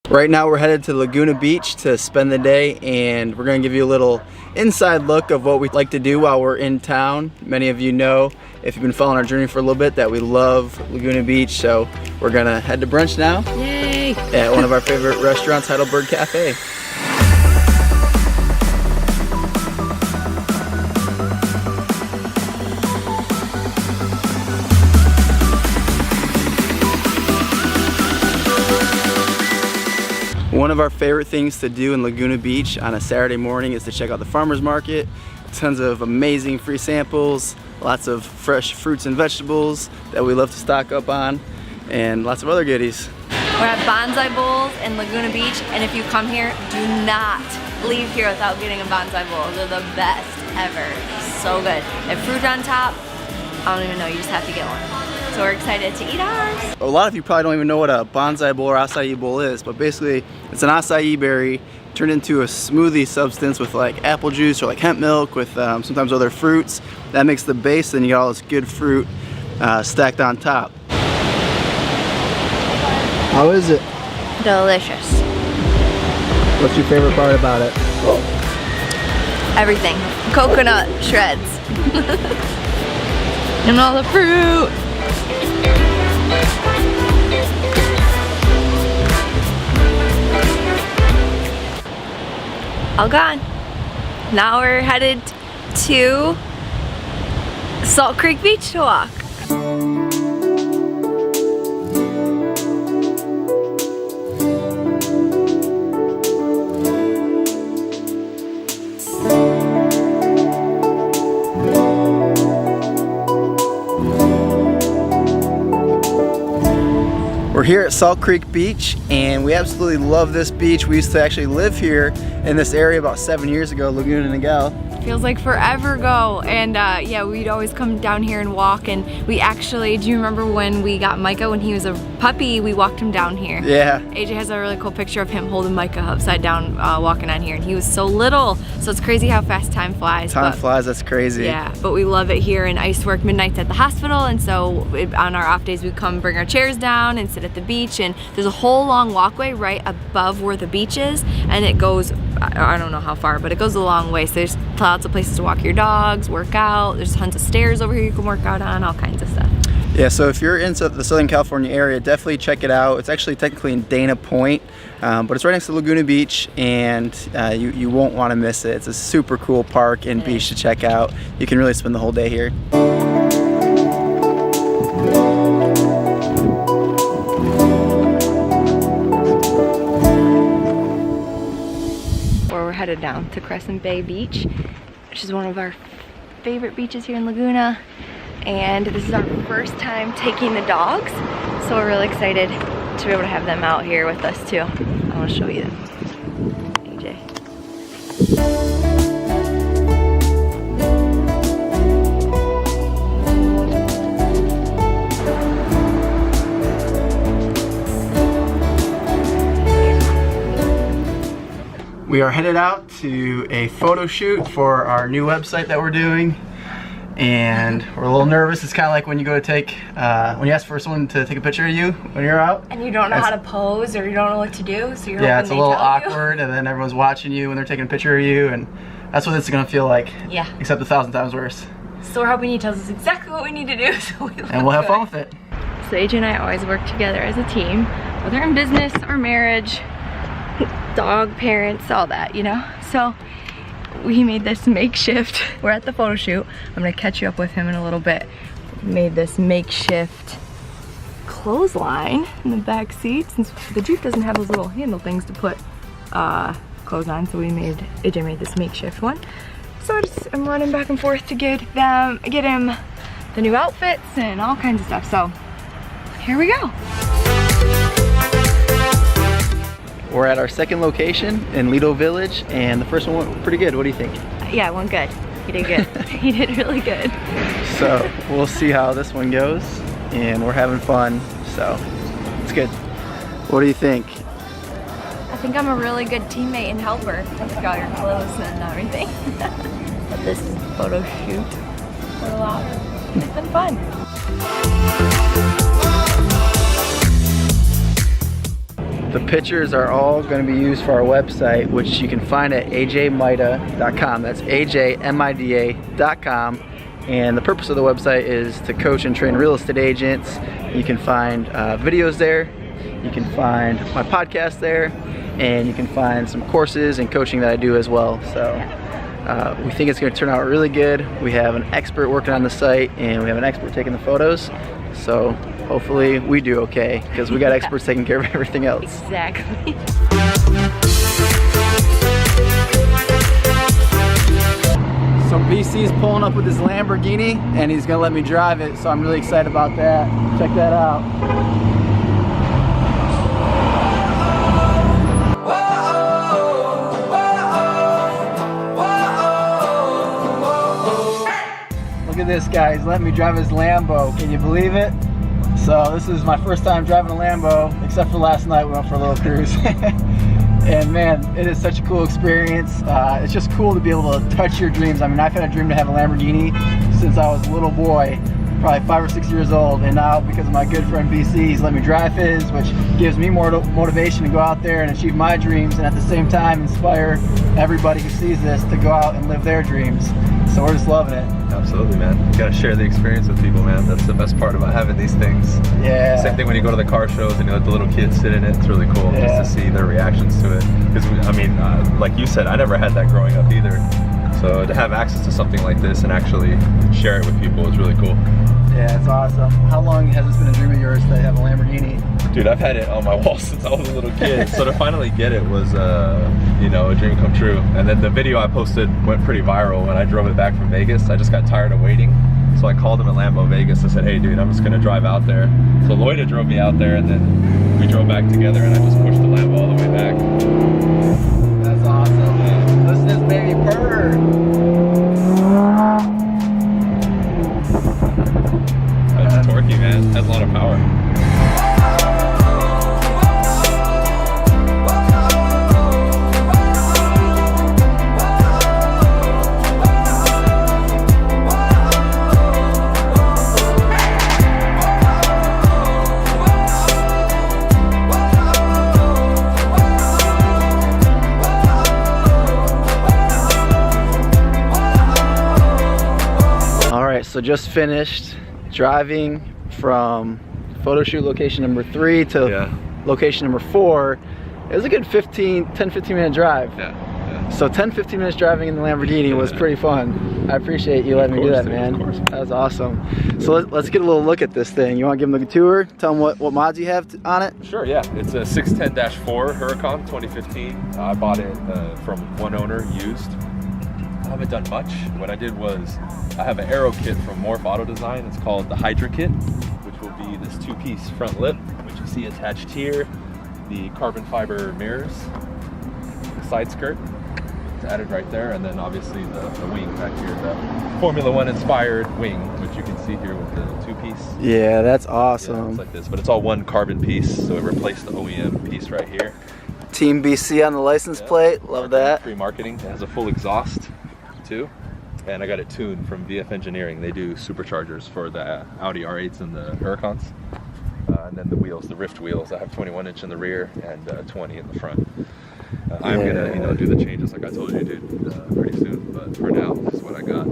Right now we're headed to Laguna Beach to spend the day, and we're going to give you a little inside look of what we like to do while we're in town. Many of you know, if you've been following our journey for a little bit, that we love Laguna Beach, so we're going to head to brunch now. Yay! At one of our favorite restaurants, Heidelberg Cafe. One of our favorite things to do in Laguna Beach on a Saturday morning is to check out the farmer's market. Tons of amazing free samples, lots of fresh fruits and vegetables that we love to stock up on, and lots of other goodies. We're at bonsai bowls in Laguna Beach, and if you come here, do not leave here without getting a bonsai bowl. They're the best ever. So good. And fruit on top, I don't even know, you just have to get one. So we're excited to eat ours. A lot of you probably don't even know what a bonsai bowl or acai bowl is, but basically it's an acai berry turned into a smoothie substance with like apple juice or like hemp milk with sometimes other fruits. That makes the base, and you get all this good fruit stacked on top. How is it? Delicious. What's your favorite part about it? Everything. Coconut shreds. And all the fruit. All gone. Now we're headed to Salt Creek Beach to walk. We're here at Salt Creek Beach, and we absolutely love this beach. We used to actually live here in this area about 7 years ago, Laguna Beach. Feels like forever ago, and yeah, we'd always come down here and walk, and we actually, do you remember when we got Micah when he was a puppy, we walked him down here? Yeah. AJ has a really cool picture of him holding Micah upside down walking on here, and he was so little, so it's crazy how fast time flies. Time flies, that's crazy. Yeah, but we love it here, and I used to work midnights at the hospital, and so on our off days we come bring our chairs down and sit at the beach, and there's a whole long walkway right above where the beach is, and it goes, I don't know how far, but it goes a long way, so there's lots of places to walk your dogs, work out, there's tons of stairs over here you can work out on, all kinds of stuff. Yeah, so if you're in the Southern California area, definitely check it out. It's actually technically in Dana Point, but it's right next to Laguna Beach, and you won't want to miss it. It's a super cool park and beach to check out. You can really spend the whole day here. We're headed down to Crescent Bay Beach, which is one of our favorite beaches here in Laguna, and this is our first time taking the dogs, so we're really excited to be able to have them out here with us too. I want to show you them. AJ. We are headed out to a photo shoot for our new website that we're doing, and we're a little nervous. It's kind of like when you go to take, when you ask for someone to take a picture of you when you're out. And you don't know how to pose, or you don't know what to do, so you're yeah, it's a little awkward, and then everyone's watching you when they're taking a picture of you, and that's what it's gonna feel like. Yeah. Except 1,000 times worse. So we're hoping he tells us exactly what we need to do, so and we'll have fun with it. So AJ and I always work together as a team, whether in business or marriage, dog parents, all that, you know? So we made this makeshift, we're at the photo shoot, I'm gonna catch you up with him in a little bit. We made this makeshift clothesline in the back seat, since the Jeep doesn't have those little handle things to put clothes on, so AJ made this makeshift one. So I'm running back and forth to get him the new outfits and all kinds of stuff, so here we go. We're at our second location in Lido Village, and the first one went pretty good. What do you think? Yeah, it went good. He did good. He did really good. So we'll see how this one goes, and we're having fun, so it's good. What do you think? I think I'm a really good teammate and helper. Take all your clothes and everything. At this photo shoot. It's been fun. The pictures are all going to be used for our website, which you can find at ajmida.com. That's ajmida.com. And the purpose of the website is to coach and train real estate agents. You can find videos there. You can find my podcast there. And you can find some courses and coaching that I do as well. So we think it's going to turn out really good. We have an expert working on the site, and we have an expert taking the photos. So hopefully we do okay, because we got experts taking care of everything else. Exactly. So BC's pulling up with his Lamborghini, and he's gonna let me drive it, so I'm really excited about that. Check that out. Look at this guy, he's letting me drive his Lambo. Can you believe it? So this is my first time driving a Lambo, except for last night we went for a little cruise. And man, it is such a cool experience. It's just cool to be able to touch your dreams. I mean, I've had a dream to have a Lamborghini since I was a little boy, probably 5 or 6 years old. And now, because of my good friend BC, he's let me drive his, which gives me more motivation to go out there and achieve my dreams, and at the same time inspire everybody who sees this to go out and live their dreams. So we're just loving it. Absolutely, man. You gotta share the experience with people, man. That's the best part about having these things. Yeah. Same thing when you go to the car shows and you let the little kids sit in it. It's really cool just to see their reactions to it. Because I mean, like you said, I never had that growing up either. So to have access to something like this and actually share it with people is really cool. Yeah, it's awesome. How long has this been a dream of yours to have a Lamborghini? Dude, I've had it on my wall since I was a little kid. So to finally get it was, you know, a dream come true. And then the video I posted went pretty viral when I drove it back from Vegas. I just got tired of waiting. So I called him at Lambo Vegas. I said, hey dude, I'm just gonna drive out there. So Lloyda drove me out there, and then we drove back together, and I just pushed the Lambo all the way back. That's awesome. Yeah. Listen to this baby purr. That's torquey, man. It has a lot of power. So just finished driving from photo shoot location number 3 to location number 4. It was a good 10-15 minute drive. Yeah. So 10-15 minutes driving in the Lamborghini was pretty fun. I appreciate you letting me do that, man. That was awesome. So let's get a little look at this thing. You want to give them a tour? Tell them what mods you have on it? Sure, yeah. It's a 610-4 Huracan 2015. I bought it from one owner, used. I haven't done much. What I did was I have an aero kit from Morph Auto Design. It's called the Hydra Kit, which will be this 2-piece front lip, which you see attached here, the carbon fiber mirrors, the side skirt, it's added right there, and then obviously the wing back here, the Formula One inspired wing, which you can see here with the 2-piece. Yeah, that's awesome. Yeah, it's like this, but it's all one carbon piece, so it replaced the OEM piece right here. Team BC on the license plate, love that. Free marketing. It has a full exhaust too, and I got it tuned from VF Engineering. They do superchargers for the Audi R8s and the Huracans, and then the wheels, the Rift wheels. I have 21-inch in the rear and 20 in the front. I'm gonna, do the changes like I told you, dude, pretty soon. But for now, this is what I got.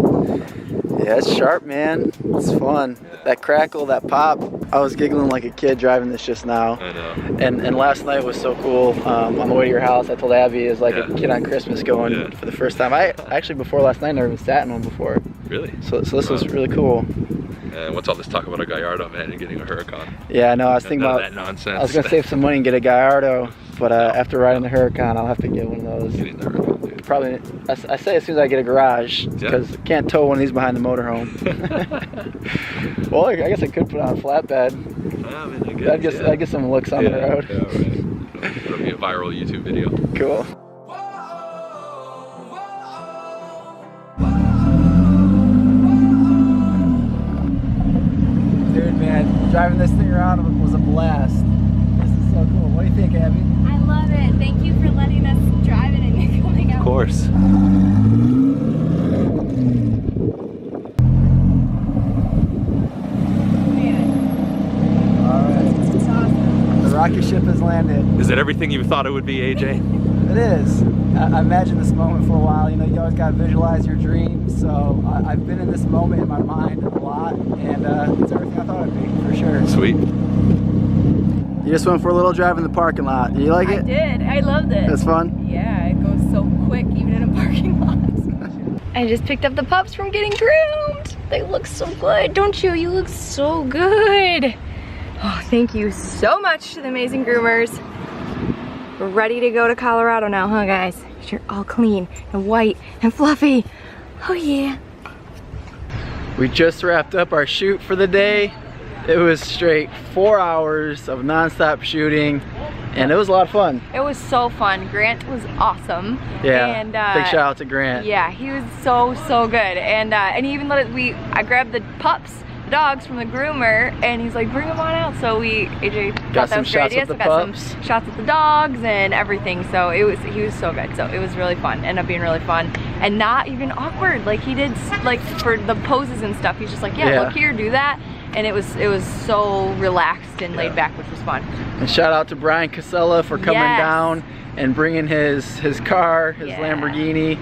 Yeah, it's sharp, man. It's fun. Yeah. That crackle, that pop. I was giggling like a kid driving this just now. I know. And last night was so cool. On the way to your house, I told Abby it was like a kid on Christmas going for the first time. I actually before last night never even sat in one before. Really? So this was really cool. And what's all this talk about a Gallardo, man, and getting a Huracan? Yeah, I know. I was thinking about that nonsense. I was gonna save some money and get a Gallardo, but after riding the Huracan, I'll have to get one of those. Getting the Huracan, dude. Probably. I say as soon as I get a garage, because I can't tow one of these behind the motorhome. Well, I guess I could put on a flatbed. I mean, I guess, I'd get some looks on the road. Yeah, right. It'll be a viral YouTube video. Cool. Dude, man, driving this thing around was a blast. This is so cool. What do you think, Abby? I love it. Thank you for letting us drive it and coming out. Of course. Man. All right. It's awesome. The rocket ship has landed. Is it everything you thought it would be, AJ? It is. I imagined this moment for a while. You know, you always gotta visualize your dreams. So I've been in this moment in my mind a lot, and it's everything I thought it'd be, for sure. Sweet. You just went for a little drive in the parking lot. You like it? I did. I loved it. It's fun? Yeah, it goes so quick, even in a parking lot. I just picked up the pups from getting groomed. They look so good, don't you? You look so good. Oh, thank you so much to the amazing groomers. We're ready to go to Colorado now, huh, guys? You're all clean and white and fluffy. Oh, yeah. We just wrapped up our shoot for the day. It was straight 4 hours of non-stop shooting, and it was a lot of fun. It was so fun. Grant was awesome. Yeah, and, big shout out to Grant. Yeah, he was so good. And he even let it, I grabbed the pups, the dogs from the groomer, and he's like, bring them on out. So AJ got thought that was a great idea. with the So got pups. some shots with the dogs and everything. So he was so good. So it was really fun. Ended up being really fun. And not even awkward. Like he did, like for the poses and stuff, he's just like, yeah. Look here, do that. And it was so relaxed and laid back, which was fun. And shout out to Brian Casella for coming down and bringing his car, his Lamborghini,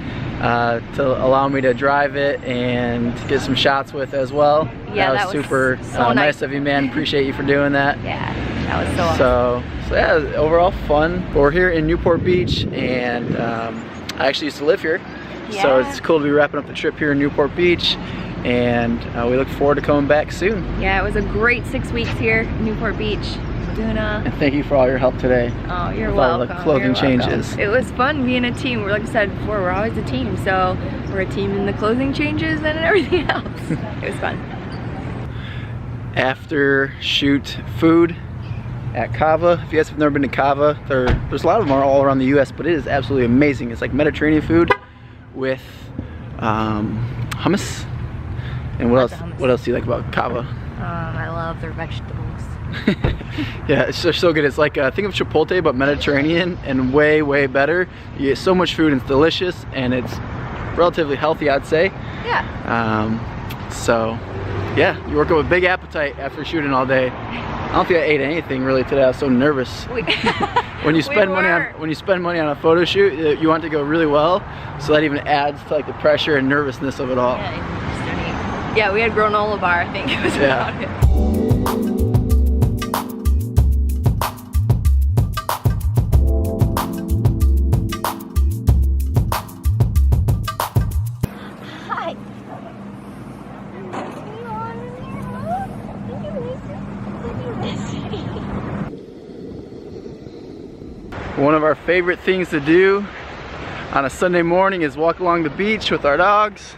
to allow me to drive it and get some shots with as well. Yeah, that was super nice of you, man. Appreciate you for doing that. Yeah, that was so awesome. So yeah, overall fun. We're here in Newport Beach, and I actually used to live here. Yeah. So it's cool to be wrapping up the trip here in Newport Beach. And we look forward to coming back soon. Yeah, it was a great 6 weeks here in Newport Beach, Laguna. And thank you for all your help today. Oh, you're with welcome. All the clothing changes. It was fun being a team. Like I said before, we're always a team. So we're a team in the clothing changes and everything else. It was fun. After shoot food at Cava. If you guys have never been to Cava, there's a lot of them all around the US, but it is absolutely amazing. It's like Mediterranean food with hummus. And what else do you like about Cava? I love their vegetables. Yeah, it's just so good. It's like think of Chipotle but Mediterranean, and way better. You get so much food and it's delicious, and it's relatively healthy, I'd say. Yeah. So yeah, you work up a big appetite after shooting all day. I don't think I ate anything really today. I was so nervous. When you spend money on a photo shoot, you want it to go really well, so that even adds to like the pressure and nervousness of it all. Yeah, we had granola bar, I think it was about it. Hi. One of our favorite things to do on a Sunday morning is walk along the beach with our dogs.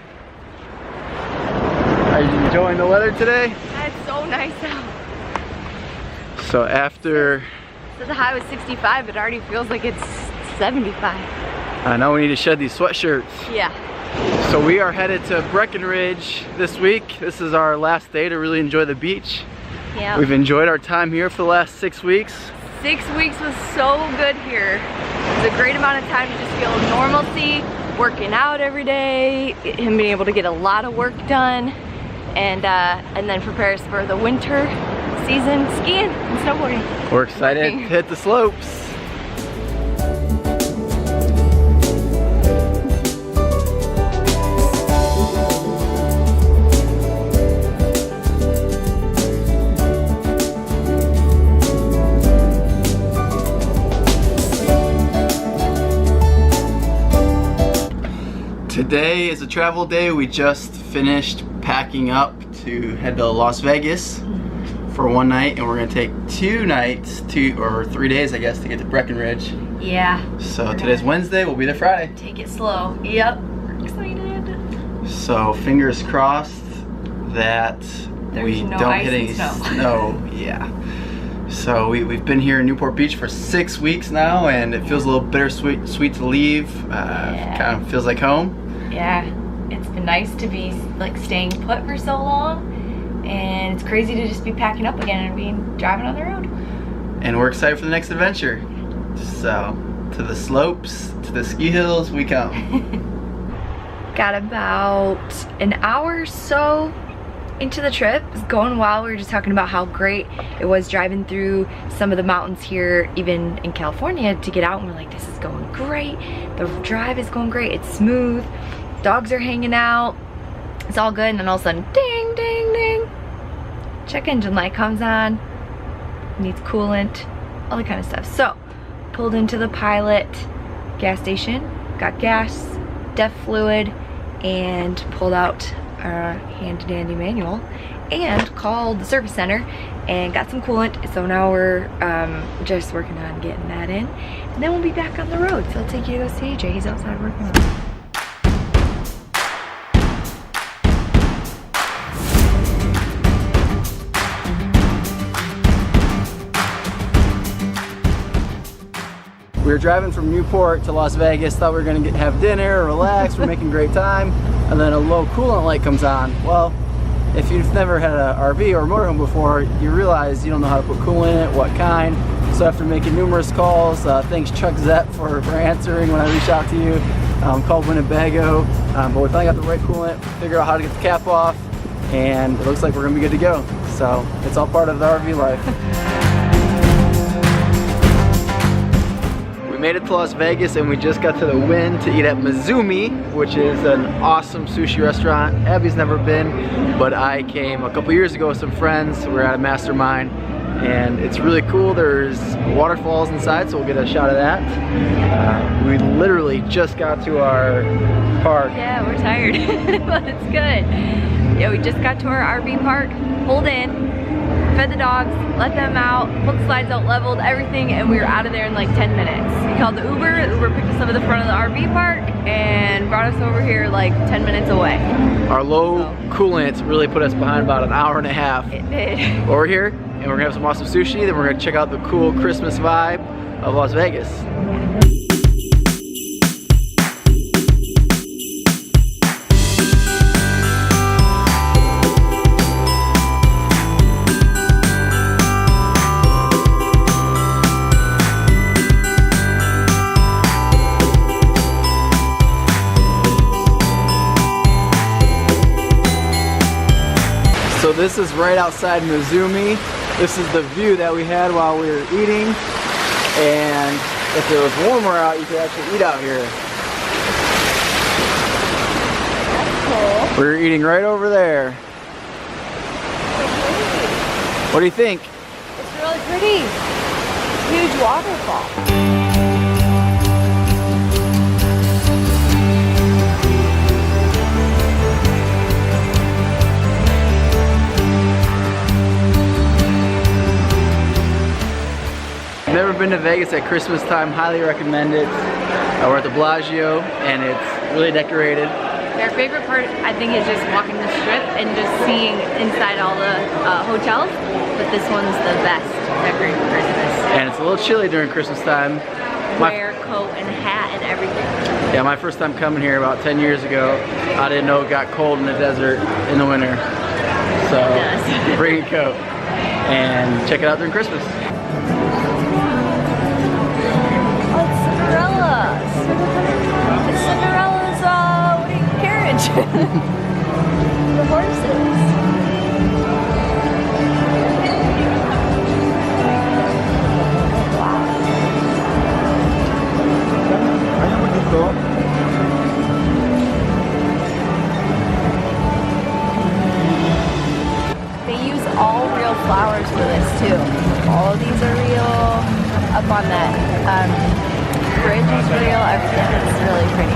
Are you enjoying the weather today? It's so nice out. So after... So the high was 65, it already feels like it's 75. I know we need to shed these sweatshirts. Yeah. So we are headed to Breckenridge this week. This is our last day to really enjoy the beach. Yeah. We've enjoyed our time here for the last 6 weeks. 6 weeks was so good here. It was a great amount of time to just feel normalcy, working out every day, and being able to get a lot of work done. And then prepare us for the winter season skiing and snowboarding. We're excited to hit the slopes. Today is a travel day. We just finished packing up to head to Las Vegas for one night, and we're gonna take 2 nights, 2 or 3 days, I guess, to get to Breckenridge. Yeah. So today's Wednesday. We'll be there Friday. Take it slow. Yep. We're excited. So fingers crossed that we don't hit any snow. Yeah. So we've been here in Newport Beach for 6 weeks now, and it feels a little bittersweet to leave. Kind of feels like home. Yeah, it's been nice to be like staying put for so long, and it's crazy to just be packing up again and driving on the road. And we're excited for the next adventure. So to the slopes, to the ski hills we come. Got about an hour or so into the trip. It's going well. We were just talking about how great it was driving through some of the mountains here, even in California, to get out, and we're like, this is going great. The drive is going great. It's smooth. Dogs are hanging out. It's all good, and then all of a sudden, ding, ding, ding. Check engine light comes on. Needs coolant, all that kind of stuff. So, pulled into the Pilot gas station, got gas, DEF fluid, and pulled out our handy dandy manual and called the service center and got some coolant. So now we're just working on getting that in, and then we'll be back on the road. So I'll take you to go see AJ. He's outside working on it. We were driving from Newport to Las Vegas, thought we were gonna have dinner, relax, we're making great time, and then a low coolant light comes on. Well, if you've never had an RV or a motorhome before, you realize you don't know how to put coolant in it, what kind. So after making numerous calls, thanks Chuck Zepp for answering when I reached out to you, called Winnebago, but we finally got the right coolant, figured out how to get the cap off, and it looks like we're gonna be good to go. So it's all part of the RV life. We made it to Las Vegas and we just got to the Wynn to eat at Mizumi, which is an awesome sushi restaurant. Abby's never been, but I came a couple years ago with some friends. We were at a mastermind and it's really cool. There's waterfalls inside, so we'll get a shot of that. We literally just got to our park. Yeah, we're tired, but it's good. Yeah, we just got to our RV park, pulled in, fed the dogs, let them out, pulled the slides out, leveled everything, and we were out of there in like 10 minutes. We called the Uber picked us up at the front of the RV park and brought us over here like 10 minutes away. Our low coolant really put us behind about an hour and a half. It did. But we're here and we're gonna have some awesome sushi, then we're gonna check out the cool Christmas vibe of Las Vegas. So this is right outside Mizumi. This is the view that we had while we were eating. And if it was warmer out, you could actually eat out here. That's cool. We were eating right over there. What do you think? It's really pretty. Huge waterfall. Never been to Vegas at Christmas time, highly recommend it. We're at the Bellagio and it's really decorated. Our favorite part, I think, is just walking the strip and just seeing inside all the hotels, but this one's the best decorated for Christmas. And it's a little chilly during Christmas time. Wear coat and hat and everything. Yeah, my first time coming here about 10 years ago, I didn't know it got cold in the desert in the winter. So bring a coat and check it out during Christmas. It's Cinderella's carriage. The horses. Wow. They use all real flowers for this too. All of these are real. Up on that bridge is real. Everything is really pretty.